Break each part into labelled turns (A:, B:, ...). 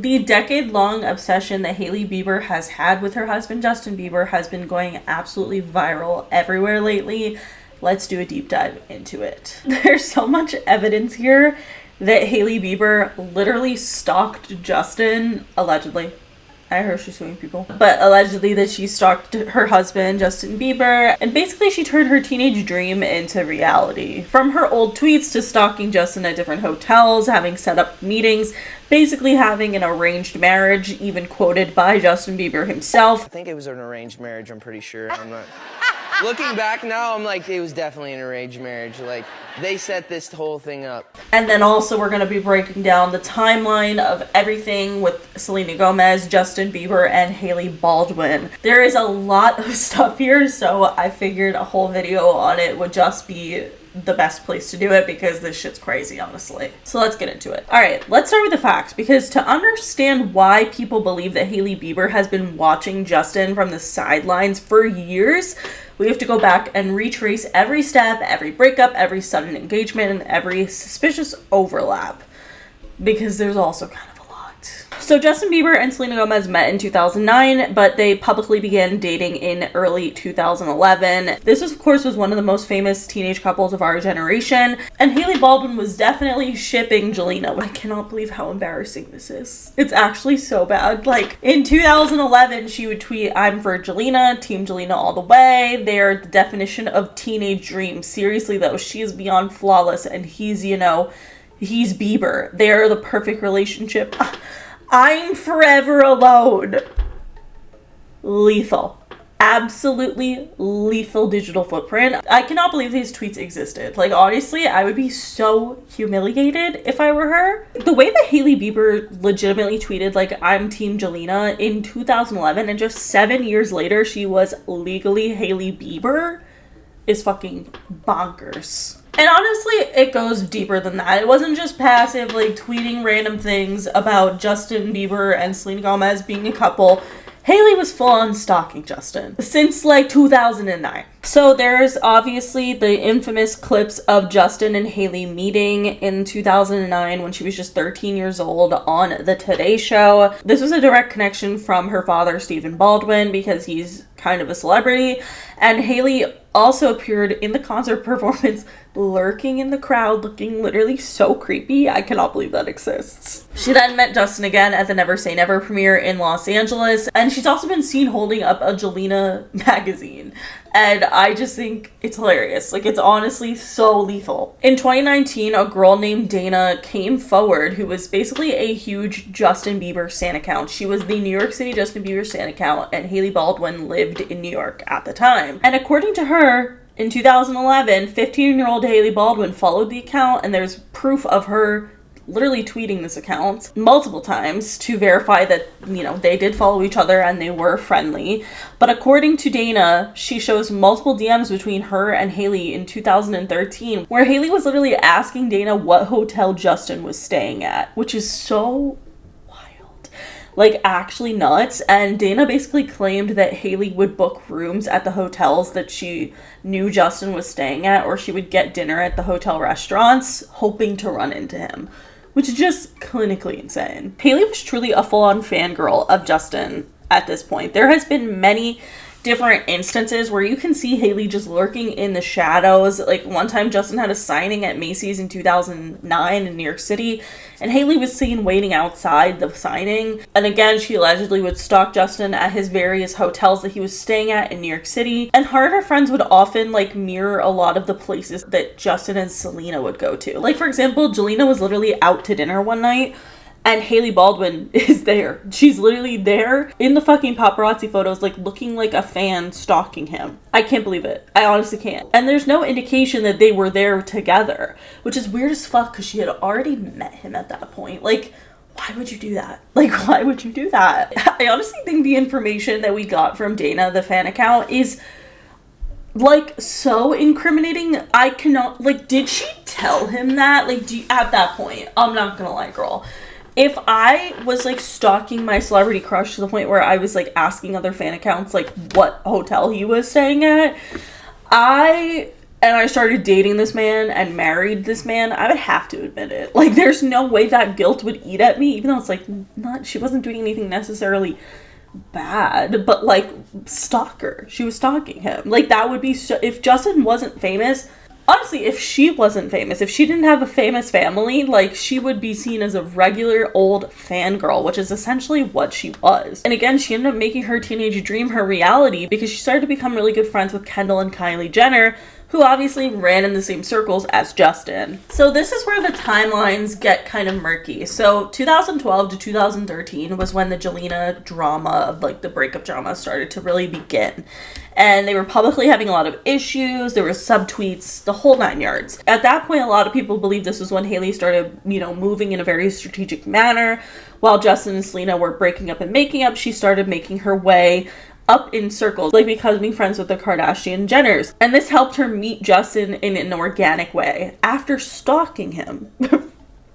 A: The decade-long obsession that Hailey Bieber has had with her husband, Justin Bieber, has been going absolutely viral everywhere lately. Let's do a deep dive into it. There's so much evidence here that Hailey Bieber literally stalked Justin, allegedly. I heard she's suing people. But allegedly that she stalked her husband, Justin Bieber, and basically she turned her teenage dream into reality. From her old tweets to stalking Justin at different hotels, having set up meetings, basically having an arranged marriage, even quoted by Justin Bieber himself.
B: I think it was an arranged marriage, I'm pretty sure. I'm not... Looking back now, I'm like, it was definitely an arranged marriage. Like, they set this whole thing up.
A: And then also we're going to be breaking down the timeline of everything with Selena Gomez, Justin Bieber, and Hailey Baldwin. There is a lot of stuff here, so I figured a whole video on it would just be the best place to do it because this shit's crazy, honestly. So let's get into it. All right, let's start with the facts, because to understand why people believe that Hailey Bieber has been watching Justin from the sidelines for years, we have to go back and retrace every step, every breakup, every sudden engagement, and every suspicious overlap, because there's also kind of a lot. So Justin Bieber and Selena Gomez met in 2009, but they publicly began dating in early 2011. This, of course, was one of the most famous teenage couples of our generation, and Hailey Baldwin was definitely shipping Jelena. I cannot believe how embarrassing this is. It's actually so bad. Like, in 2011, she would tweet, "I'm for Jelena, Team Jelena all the way. They're the definition of teenage dream. Seriously, though, she is beyond flawless, and he's, he's Bieber. They're the perfect relationship. I'm forever alone." Lethal. Absolutely lethal digital footprint. I cannot believe these tweets existed. Like, honestly, I would be so humiliated if I were her. The way that Hailey Bieber legitimately tweeted, like, "I'm Team Jelena" in 2011, and just 7 years later she was legally Hailey Bieber, is fucking bonkers. And honestly, it goes deeper than that. It wasn't just passive, like, tweeting random things about Justin Bieber and Selena Gomez being a couple. Hailey was full-on stalking Justin since, like, 2009. So there's obviously the infamous clips of Justin and Hailey meeting in 2009 when she was just 13 years old on the Today Show. This was a direct connection from her father, Stephen Baldwin, because he's kind of a celebrity. And Hailey also appeared in the concert performance, lurking in the crowd, looking literally so creepy. I cannot believe that exists. She then met Justin again at the Never Say Never premiere in Los Angeles, and she's also been seen holding up a Jelena magazine. And I just think it's hilarious. Like, it's honestly so lethal. In 2019, a girl named Dana came forward who was basically a huge Justin Bieber stan account. She was the New York City Justin Bieber stan account, and Hailey Baldwin lived in New York at the time. And according to her, in 2011, 15-year-old Hailey Baldwin followed the account, and there's proof of her literally tweeting this account multiple times to verify that, they did follow each other and they were friendly. But according to Dana, she shows multiple DMs between her and Hailey in 2013, where Hailey was literally asking Dana what hotel Justin was staying at, which is so wild. Like, actually nuts. And Dana basically claimed that Hailey would book rooms at the hotels that she knew Justin was staying at, or she would get dinner at the hotel restaurants, hoping to run into him, which is just clinically insane. Hailey was truly a full-on fangirl of Justin at this point. There has been many different instances where you can see Hailey just lurking in the shadows. Like, one time Justin had a signing at Macy's in 2009 in New York City, and Hailey was seen waiting outside the signing. And again, she allegedly would stalk Justin at his various hotels that he was staying at in New York City. And her and her friends would often, like, mirror a lot of the places that Justin and Selena would go to. Like, for example, Jelena was literally out to dinner one night, and Hailey Baldwin is there. She's literally there in the fucking paparazzi photos, like, looking like a fan stalking him. I can't believe it. I honestly can't. And there's no indication that they were there together, which is weird as fuck, because she had already met him at that point. Like, why would you do that? Like, why would you do that? I honestly think the information that we got from Dana, the fan account, is, like, so incriminating. I cannot, like, did she tell him that? Like, at that point, I'm not gonna lie, girl. If I was, like, stalking my celebrity crush to the point where I was, like, asking other fan accounts, like, what hotel he was staying at, I and I started dating this man and married this man, I would have to admit it. Like, there's no way that guilt would eat at me, even though it's like, she wasn't doing anything necessarily bad, but like, stalker. She was stalking him. Like, that would be so, if Justin wasn't famous, honestly, if she wasn't famous, if she didn't have a famous family, like, she would be seen as a regular old fangirl, which is essentially what she was. And again, she ended up making her teenage dream her reality because she started to become really good friends with Kendall and Kylie Jenner, who obviously ran in the same circles as Justin. So this is where the timelines get kind of murky. So 2012 to 2013 was when the Jelena drama of like the breakup drama started to really begin. And they were publicly having a lot of issues. There were subtweets, the whole 9 yards. At that point, a lot of people believe this was when Hailey started, moving in a very strategic manner. While Justin and Selena were breaking up and making up, she started making her way up in circles, like becoming friends with the Kardashian Jenners. And this helped her meet Justin in an organic way after stalking him,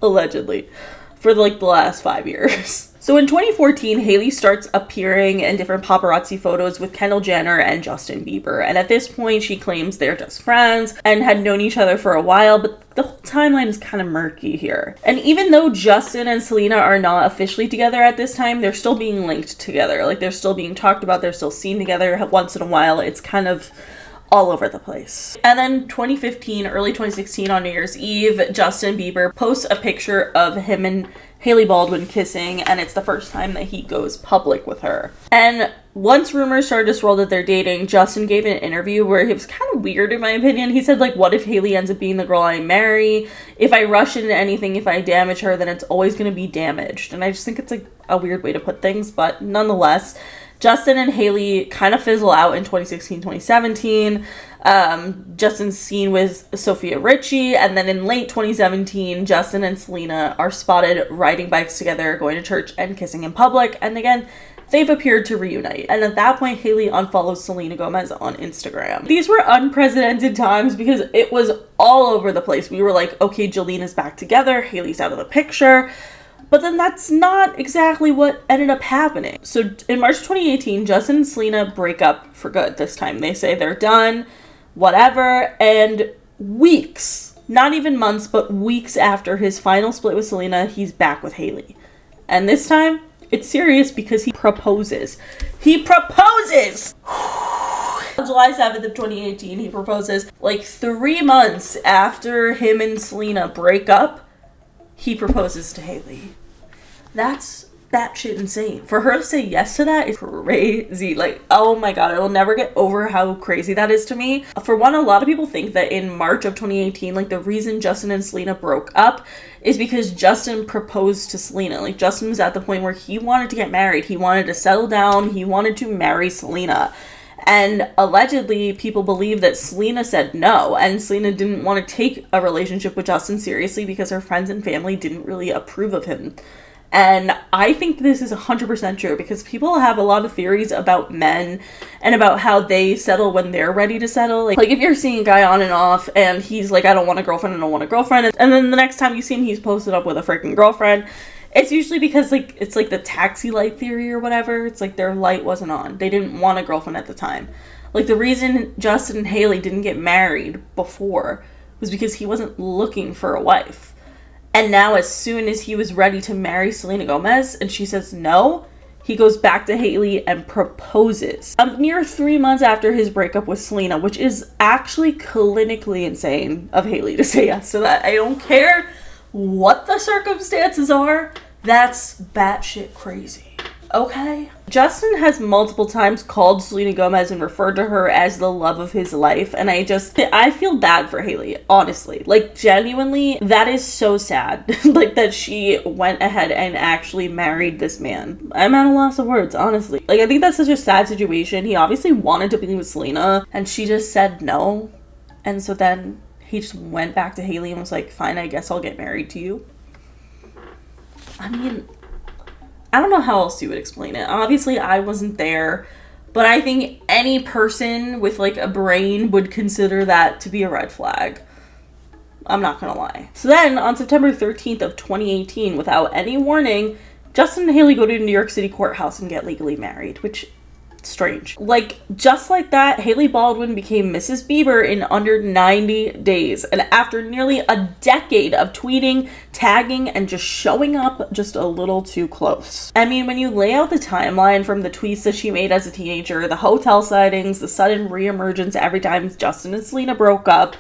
A: allegedly, for like the last 5 years. So in 2014, Hailey starts appearing in different paparazzi photos with Kendall Jenner and Justin Bieber. And at this point, she claims they're just friends and had known each other for a while, but the whole timeline is kind of murky here. And even though Justin and Selena are not officially together at this time, they're still being linked together. Like, they're still being talked about, they're still seen together once in a while. It's kind of all over the place. And then 2015, early 2016 on New Year's Eve, Justin Bieber posts a picture of him and Hailey Baldwin kissing, and it's the first time that he goes public with her. And once rumors started to swirl that they're dating, Justin gave an interview where he was kind of weird in my opinion. He said, like, what if Hailey ends up being the girl I marry? If I rush into anything, if I damage her, then it's always going to be damaged. And I just think it's like a weird way to put things, but nonetheless, Justin and Hailey kind of fizzle out in 2016, 2017. Justin's seen with Sophia Richie, and then in late 2017, Justin and Selena are spotted riding bikes together, going to church, and kissing in public. And again, they've appeared to reunite. And at that point, Hailey unfollows Selena Gomez on Instagram. These were unprecedented times because it was all over the place. We were like, okay, Jelena's back together, Hailey's out of the picture. But then that's not exactly what ended up happening. So in March 2018, Justin and Selena break up for good this time. They say they're done, whatever. And weeks, not even months, but weeks after his final split with Selena, he's back with Hailey. And this time, it's serious because he proposes. He proposes! On July 7th of 2018, he proposes. Like 3 months after him and Selena break up, he proposes to Hailey. That's batshit insane. For her to say yes to that is crazy. Like, oh my god, I will never get over how crazy that is to me. For one, a lot of people think that in March of 2018, like, the reason Justin and Selena broke up is because Justin proposed to Selena. Like, Justin was at the point where he wanted to get married. He wanted to settle down. He wanted to marry Selena. And allegedly, people believe that Selena said no, and Selena didn't want to take a relationship with Justin seriously because her friends and family didn't really approve of him. And I think this is 100% true because people have a lot of theories about men and about how they settle when they're ready to settle. Like if you're seeing a guy on and off and he's like, I don't want a girlfriend, I don't want a girlfriend. And then the next time you see him, he's posted up with a freaking girlfriend. It's usually because, like, it's like the taxi light theory or whatever. It's like their light wasn't on. They didn't want a girlfriend at the time. Like, the reason Justin and Hailey didn't get married before was because he wasn't looking for a wife. And now, as soon as he was ready to marry Selena Gomez and she says no, he goes back to Hailey and proposes. A mere 3 months after his breakup with Selena, which is actually clinically insane of Hailey to say yes to that. I don't care what the circumstances are. That's batshit crazy. Okay? Justin has multiple times called Selena Gomez and referred to her as the love of his life, and I feel bad for Hailey, honestly. Like, genuinely, that is so sad. Like, that she went ahead and actually married this man. I'm at a loss of words, honestly. Like, I think that's such a sad situation. He obviously wanted to be with Selena, and she just said no. And so then he just went back to Hailey and was like, fine, I guess I'll get married to you. I mean, I don't know how else you would explain it. Obviously, I wasn't there, but I think any person with, like, a brain would consider that to be a red flag. I'm not gonna lie. So then, on September 13th of 2018, without any warning, Justin and Hailey go to New York City courthouse and get legally married, which strange. Like, just like that, Hailey Baldwin became Mrs. Bieber in under 90 days. And after nearly a decade of tweeting, tagging, and just showing up just a little too close. I mean, when you lay out the timeline from the tweets that she made as a teenager, the hotel sightings, the sudden reemergence every time Justin and Selena broke up,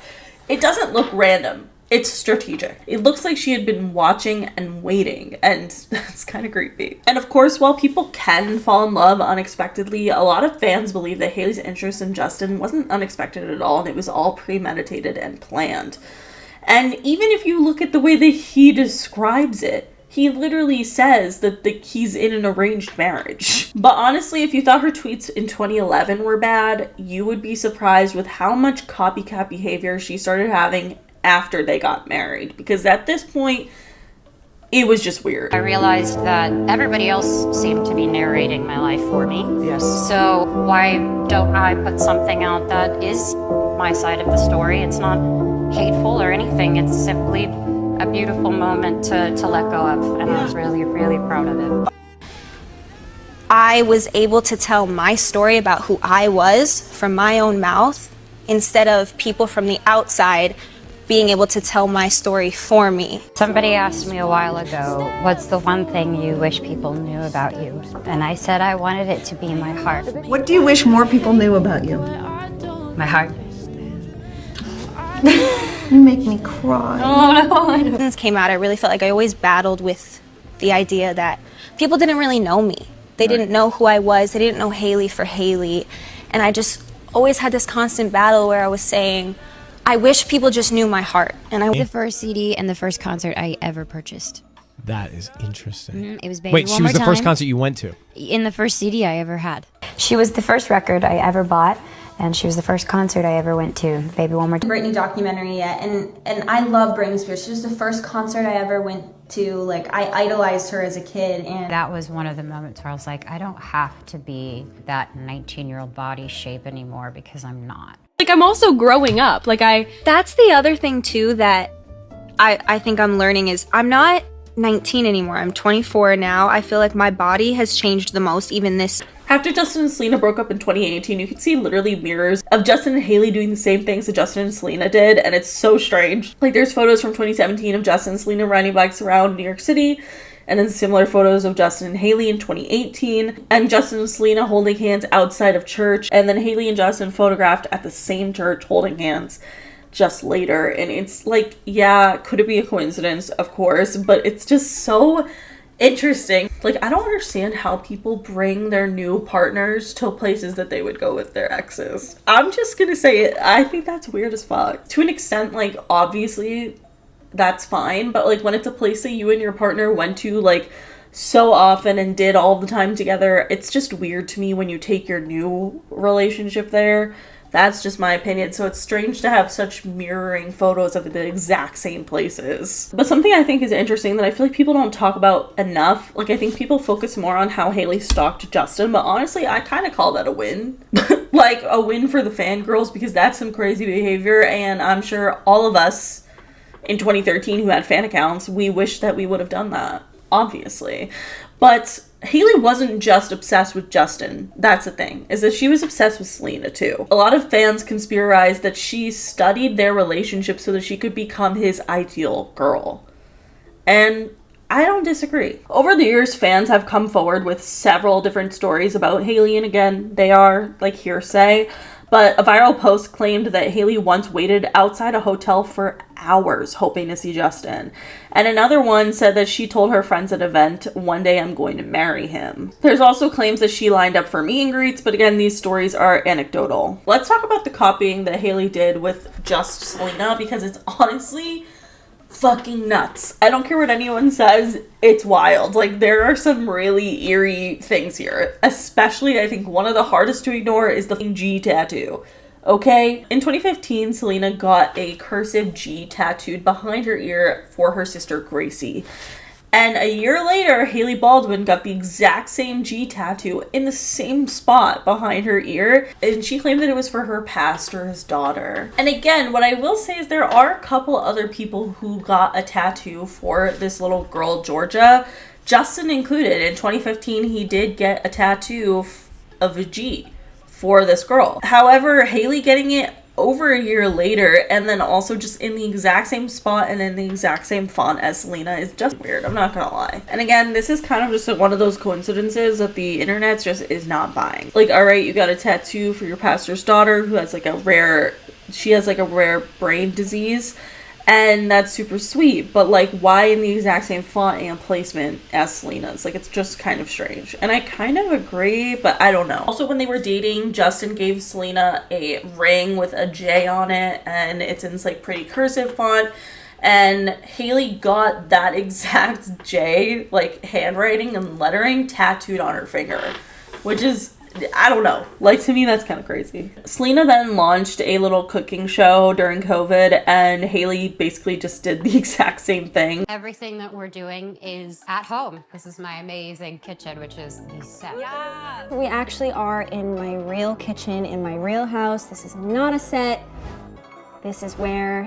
A: it doesn't look random. It's strategic. It looks like she had been watching and waiting, and that's kind of creepy. And of course, while people can fall in love unexpectedly, a lot of fans believe that Hailey's interest in Justin wasn't unexpected at all, and it was all premeditated and planned. And even if you look at the way that he describes it, he literally says that he's in an arranged marriage. But honestly, if you thought her tweets in 2011 were bad, you would be surprised with how much copycat behavior she started having after they got married, because at this point it was just weird.
C: I realized that everybody else seemed to be narrating my life for me.
B: Yes.
C: So why don't I put something out that is my side of the story? It's not hateful or anything. It's simply a beautiful moment to let go of, and I was really, really proud of it.
D: I was able to tell my story about who I was from my own mouth, instead of people from the outside being able to tell my story for me.
C: Somebody asked me a while ago, what's the one thing you wish people knew about you? And I said I wanted it to be my heart.
E: What do you wish more people knew about you?
C: My heart.
E: You make me cry.
D: When this came out, I really felt like I always battled with the idea that people didn't really know me. They didn't know who I was. They didn't know Hailey for Hailey. And I just always had this constant battle where I was saying, I wish people just knew my heart. And
F: The first CD and the first concert I ever purchased.
G: That is interesting.
F: It was Baby
G: Wait,
F: One
G: she was
F: More
G: the first
F: Time.
G: concert you went to?
F: In the first CD I ever had.
H: She was the first record I ever bought, and she was the first concert I ever went to, Baby One More Time.
D: Britney documentary yet, and I love Britney Spears. She was the first concert I ever went to. Like, I idolized her as a kid, and
C: That was one of the moments where I was like, I don't have to be that 19-year-old body shape anymore, because I'm not.
I: Like, I'm also growing up.
D: that's the other thing too that I think I'm learning is I'm not 19 anymore. I'm 24 now. I feel like my body has changed the most, even this.
A: After Justin and Selena broke up in 2018, you could see literally mirrors of Justin and Hailey doing the same things that Justin and Selena did, and it's so strange. Like, there's photos from 2017 of Justin and Selena riding bikes around New York City, and then similar photos of Justin and Hailey in 2018, and Justin and Selena holding hands outside of church, and then Hailey and Justin photographed at the same church holding hands just later. And it's like, yeah, could it be a coincidence? Of course, but it's just so interesting. Like, I don't understand how people bring their new partners to places that they would go with their exes. I'm just gonna say it. I think that's weird as fuck. To an extent, like, obviously that's fine, but like when it's a place that you and your partner went to like so often and did all the time together, it's just weird to me when you take your new relationship there. That's just my opinion. So it's strange to have such mirroring photos of the exact same places. But something I think is interesting that I feel like people don't talk about enough, like I think people focus more on how Hailey stalked Justin, but honestly I kind of call that a win. Like a win for the fangirls, because that's some crazy behavior, and I'm sure all of us in 2013 who had fan accounts, we wish that we would have done that, obviously. But Hailey wasn't just obsessed with Justin. That's the thing, is that she was obsessed with Selena too. A lot of fans conspiracize that she studied their relationship so that she could become his ideal girl. And I don't disagree. Over the years, fans have come forward with several different stories about Hailey, and again, they are like hearsay. But a viral post claimed that Hailey once waited outside a hotel for hours hoping to see Justin. And another one said that she told her friends at an event, "One day I'm going to marry him." There's also claims that she lined up for meet and greets, but again, these stories are anecdotal. Let's talk about the copying that Hailey did with just Selena, because it's honestly fucking nuts. I don't care what anyone says, it's wild. Like, there are some really eerie things here. Especially, I think one of the hardest to ignore is the G tattoo. Okay? In 2015, Selena got a cursive G tattooed behind her ear for her sister Gracie. And a year later, Hailey Baldwin got the exact same G tattoo in the same spot behind her ear, and she claimed that it was for her pastor's daughter. And again, what I will say is there are a couple other people who got a tattoo for this little girl, Georgia, Justin included. In 2015, he did get a tattoo of a G for this girl. However, Hailey getting it over a year later and then also just in the exact same spot and in the exact same font as Selena is just weird. I'm not gonna lie. And again, this is kind of just one of those coincidences that the internet just is not buying. Like, all right, you got a tattoo for your pastor's daughter who has like a rare brain disease, and that's super sweet, but like, why in the exact same font and placement as Selena's? Like, it's just kind of strange. And I kind of agree, but I don't know. Also, when they were dating, Justin gave Selena a ring with a J on it, and it's in this like pretty cursive font, and Hailey got that exact J, like handwriting and lettering, tattooed on her finger, which is, I don't know. Like, to me, that's kind of crazy. Selena then launched a little cooking show during COVID, and Hailey basically just did the exact same thing.
C: Everything that we're doing is at home. This is my amazing kitchen, which is the set.
D: Yeah. We actually are in my real kitchen, in my real house. This is not a set. This is where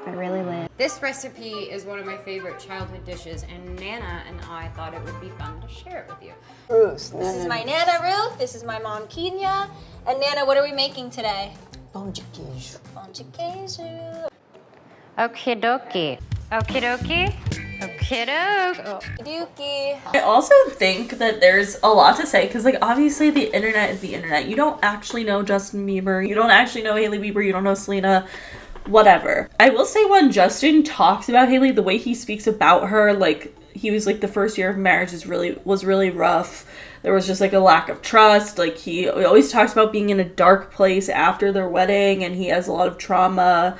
D: I really live.
C: This recipe is one of my favorite childhood dishes, and Nana and I thought it would be fun to share it with you.
D: This is my Nana Ruth, this is my mom Kenya, and Nana, what are we making today?
E: Pão de queijo.
D: Pão de queijo.
C: Okie dokie. Okie dokie. Okie doke.
D: Dookie.
A: I also think that there's a lot to say because, like, obviously the internet is the internet. You don't actually know Justin Bieber. You don't actually know Hailey Bieber. You don't know Selena. Whatever. I will say, when Justin talks about Hailey, the way he speaks about her, like, he was like, the first year of marriage was really rough. There was just like a lack of trust. Like, he always talks about being in a dark place after their wedding, and he has a lot of trauma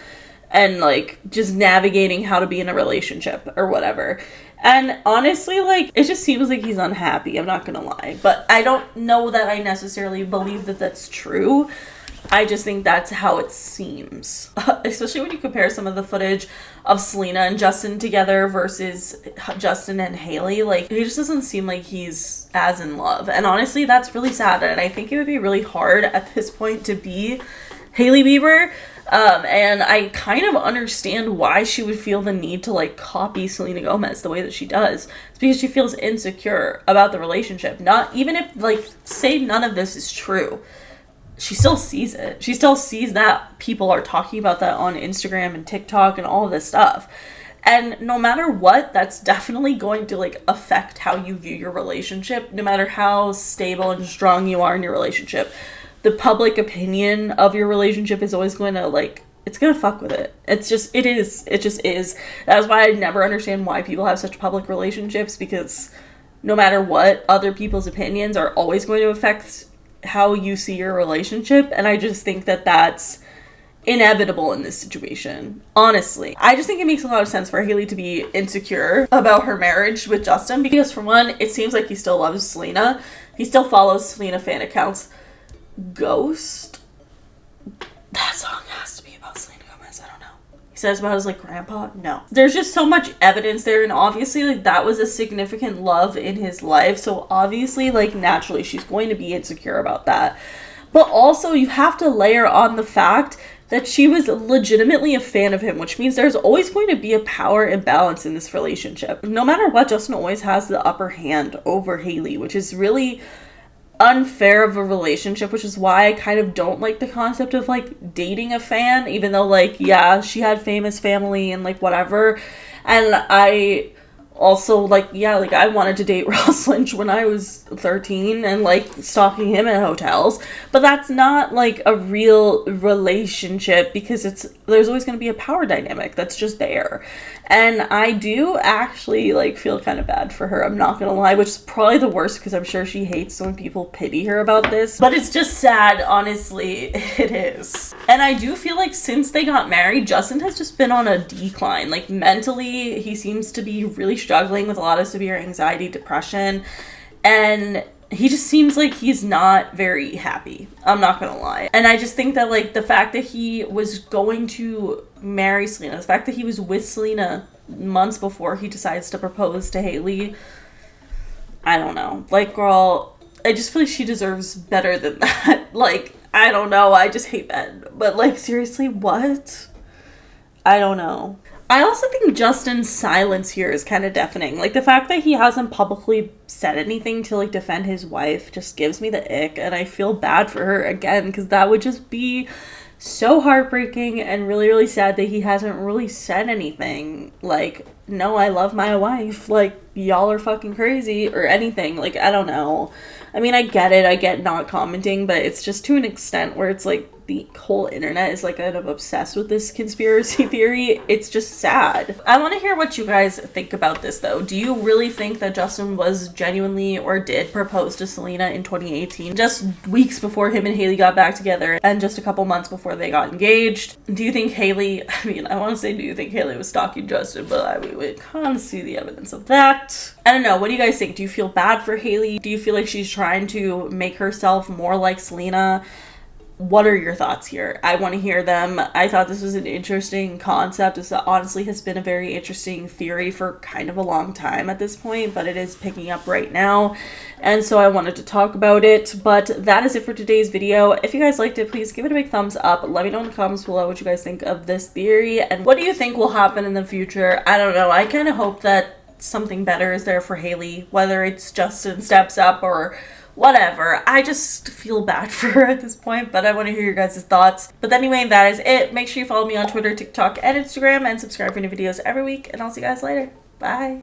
A: and like just navigating how to be in a relationship or whatever. And honestly, like, it just seems like he's unhappy. I'm not gonna lie, but I don't know that I necessarily believe that that's true. I just think that's how it seems. Especially when you compare some of the footage of Selena and Justin together versus Justin and Hailey. Like, he just doesn't seem like he's as in love. And honestly, that's really sad. And I think it would be really hard at this point to be Hailey Bieber. And I kind of understand why she would feel the need to like copy Selena Gomez the way that she does. It's because she feels insecure about the relationship. Not even if, like, say none of this is true. She still sees it. She still sees that people are talking about that on Instagram and TikTok and all of this stuff. And no matter what, that's definitely going to like affect how you view your relationship, no matter how stable and strong you are in your relationship. The public opinion of your relationship is always going to like, it's going to fuck with it. It just is. That's why I never understand why people have such public relationships, because no matter what, other people's opinions are always going to affect how you see your relationship. And I just think that that's inevitable in this situation. Honestly, I just think it makes a lot of sense for Hailey to be insecure about her marriage with Justin, because for one, it seems like he still loves Selena. He still follows Selena fan accounts. Ghost, that song has to be about Selena Gomez. I don't know. He says about his like grandpa. No, there's just so much evidence there, and obviously like that was a significant love in his life, so obviously like naturally she's going to be insecure about that. But also you have to layer on the fact that she was legitimately a fan of him, which means there's always going to be a power imbalance in this relationship. No matter what, Justin always has the upper hand over Hailey, which is really unfair of a relationship, which is why I kind of don't like the concept of like dating a fan, even though like, yeah, she had famous family and like whatever. And I also like, yeah, like I wanted to date Ross Lynch when I was 13 and like stalking him in hotels, but that's not like a real relationship, because there's always going to be a power dynamic that's just there. And I do actually like feel kind of bad for her, I'm not gonna lie, which is probably the worst because I'm sure she hates when people pity her about this, but it's just sad, honestly. It is. And I do feel like since they got married, Justin has just been on a decline. Like mentally, he seems to be really struggling with a lot of severe anxiety, depression, and he just seems like he's not very happy. I'm not gonna lie. And I just think that like the fact that he was going to marry Selena, the fact that he was with Selena months before he decides to propose to Hailey, I don't know. Like, girl, I just feel like she deserves better than that. Like, I don't know. I just hate men. But like, seriously, what? I don't know. I also think Justin's silence here is kind of deafening. Like, the fact that he hasn't publicly said anything to, like, defend his wife just gives me the ick, and I feel bad for her again, because that would just be so heartbreaking and really, really sad that he hasn't really said anything. Like, no, I love my wife. Like, y'all are fucking crazy or anything. Like, I don't know. I mean, I get it. I get not commenting, but it's just to an extent where it's like the whole internet is like kind of obsessed with this conspiracy theory. It's just sad. I want to hear what you guys think about this though. Do you really think that Justin was genuinely or did propose to Selena in 2018, just weeks before him and Hailey got back together and just a couple months before they got engaged? Do you think Hailey, I mean, I want to say do you think Hailey was stalking Justin, but I mean, we can't see the evidence of that. I don't know. What do you guys think? Do you feel bad for Hailey? Do you feel like she's trying to make herself more like Selena? What are your thoughts here? I want to hear them. I thought this was an interesting concept. This honestly has been a very interesting theory for kind of a long time at this point, but it is picking up right now. And so I wanted to talk about it. But that is it for today's video. If you guys liked it, please give it a big thumbs up. Let me know in the comments below what you guys think of this theory. And what do you think will happen in the future? I don't know. I kind of hope that something better is there for Hailey, whether it's Justin steps up or whatever. I just feel bad for her at this point, but I want to hear your guys' thoughts. But anyway, that is it. Make sure you follow me on Twitter, TikTok, and Instagram, and subscribe for new videos every week, and I'll see you guys later. Bye.